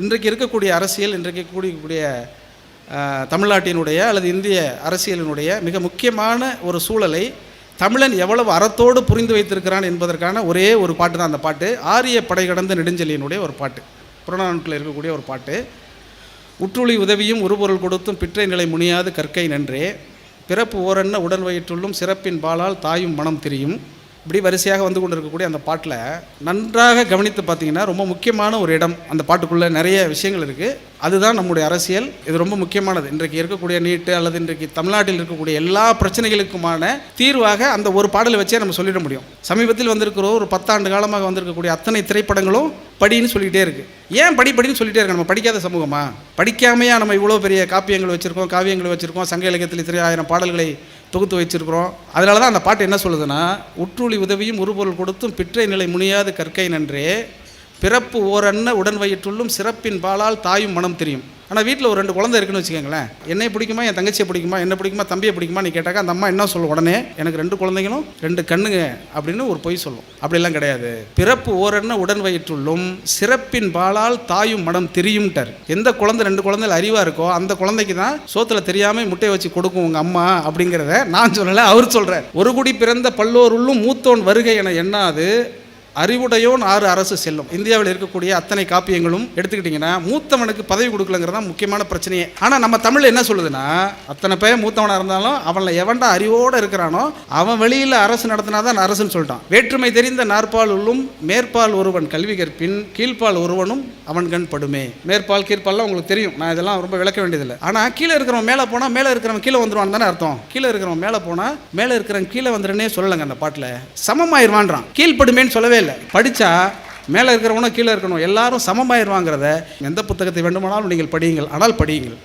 இன்றைக்கு இருக்கக்கூடிய அரசியல், இன்றைக்கு கூடிய தமிழ்நாட்டினுடைய அல்லது இந்திய அரசியலினுடைய மிக முக்கியமான ஒரு சூழலை தமிழன் எவ்வளவு அறத்தோடு புரிந்து வைத்திருக்கிறான் என்பதற்கான ஒரே ஒரு பாட்டு தான் அந்த பாட்டு. ஆரிய படை கடந்த நெடுஞ்செழியனுடைய ஒரு பாட்டு, புறநானூற்றில் இருக்கக்கூடிய ஒரு பாட்டு. உற்றுளி உதவியும் உருபொருள் கொடுத்தும் பிற்றை நிலை முனியாது கற்கை நன்றே, பிறப்பு ஓரென்ன உடன் வயிற்றுள்ளும் சிறப்பின் பாலால் தாயும் மனம் திரியும். இப்படி வரிசையாக வந்து கொண்டு இருக்கக்கூடிய அந்த பாட்டில் நன்றாக கவனித்து பார்த்தீங்கன்னா ரொம்ப முக்கியமான ஒரு இடம். அந்த பாட்டுக்குள்ளே நிறைய விஷயங்கள் இருக்குது. அதுதான் நம்முடைய அரசியல். இது ரொம்ப முக்கியமானது. இன்றைக்கு இருக்கக்கூடிய நீட்டு அல்லது இன்றைக்கு தமிழ்நாட்டில் இருக்கக்கூடிய எல்லா பிரச்சனைகளுக்குமான தீர்வாக அந்த ஒரு பாடலை வச்சே நம்ம சொல்லிட முடியும். சமீபத்தில் வந்திருக்கிற ஒரு 10 ஆண்டு காலமாக வந்திருக்கக்கூடிய அத்தனை திரைப்படங்களும் படின்னு சொல்லிகிட்டே இருக்குது. ஏன் படின்னு சொல்லிகிட்டே இருக்கு? நம்ம படிக்காத சமூகமா? படிக்காமையா நம்ம இவ்வளோ பெரிய காப்பியங்கள் வச்சுருக்கோம், காவியங்கள் வச்சுருக்கோம், சங்க இலக்கியத்தில் இத்தனை 1000 பாடல்களை தொகுத்து வச்சிருக்கிறோம். அதனால தான் அந்த பாட்டு என்ன சொல்லுதுன்னா, உற்றுளி உதவியும் உருபொருள் கொடுத்தும் பிற்றை நிலை முனியாது கற்கை நன்றே, பிறப்பு ஓரன்ன உடன் வயிற்றுள்ளும் சிறப்பின் பாலால் தாயும் மனம் தெரியும். ஆனால் வீட்டில் ஒரு 2 குழந்தை இருக்குன்னு வச்சுக்கோங்களேன். என்னை பிடிக்குமா, என் தங்கச்சியை பிடிக்குமா, என்ன பிடிக்குமா, தம்பியை பிடிக்குமா நீ கேட்டாக்கா அந்த அம்மா என்ன சொல்லும்? உடனே எனக்கு 2 குழந்தைங்களும் 2 கண்ணுங்க அப்படின்னு ஒரு பொய் சொல்லும். அப்படிலாம் கிடையாது. பிறப்பு ஓரென்ன உடன் வயிற்றுள்ளும் சிறப்பின் பாலால் தாயும் மனம் தெரியும்ட்டார். எந்த குழந்தை 2 குழந்தைகள் அறிவாக இருக்கோ அந்த குழந்தைக்கு தான் சோத்தில் தெரியாமல் முட்டையை வச்சு கொடுக்கும் உங்கள் அம்மா அப்படிங்கிறத நான் சொல்லலை, அவர் சொல்கிறார். ஒரு குடி பிறந்த பல்லோருள்ளும் மூத்தோன் வருகை என எண்ணாது அறிவுடையோன் 6 அரசு செல்லும். இந்தியாவில் இருக்கக்கூடிய அத்தனை காப்பியங்களும் எடுத்துக்கிட்டிங்கன்னா மூத்தவனுக்கு பதவி கொடுக்கலங்கிறது தான் முக்கியமான பிரச்சனையே. ஆனால் நம்ம தமிழ் என்ன சொல்லுதுன்னா, அத்தனை பேர் மூத்தவனாக இருந்தாலும் அவனில் எவன்டா அறிவோடு இருக்கிறானோ அவன் வெளியில் அரசு நடத்தினா தான் அரசுன்னு சொல்லிட்டான். வேற்றுமை தெரிந்த நாற்பால் உள்ளும் மேற்பால் ஒருவன் கல்வி கற்பின் கீழ்ப்பால் ஒருவனும் அவன் கண் படுமே. மேற்பால் கீழ்ப்பால்லாம் உங்களுக்கு தெரியும், நான் இதெல்லாம் ரொம்ப விளக்க வேண்டியதில்லை. ஆனால் கீழே இருக்கிறவன் மேலே போனால் மேலே இருக்கிறவன் கீழே வந்துடுவான் தானே அர்த்தம். கீழே இருக்கிறவன் மேலே போனால் மேலே இருக்கிறவன் கீழே வந்துடுனே சொல்லலைங்க அந்த பாட்டில். சமமாயிருவான்றான், கீழ்ப்படுமேன்னு சொல்லவே இல்லை. படித்தா மேலே இருக்கிறவனும் கீழே இருக்கணும், எல்லாரும் சமமாயிருவாங்கிறத எந்த புத்தகத்தை வேண்டுமானாலும் நீங்கள் படியுங்கள், ஆனால் படியுங்கள்.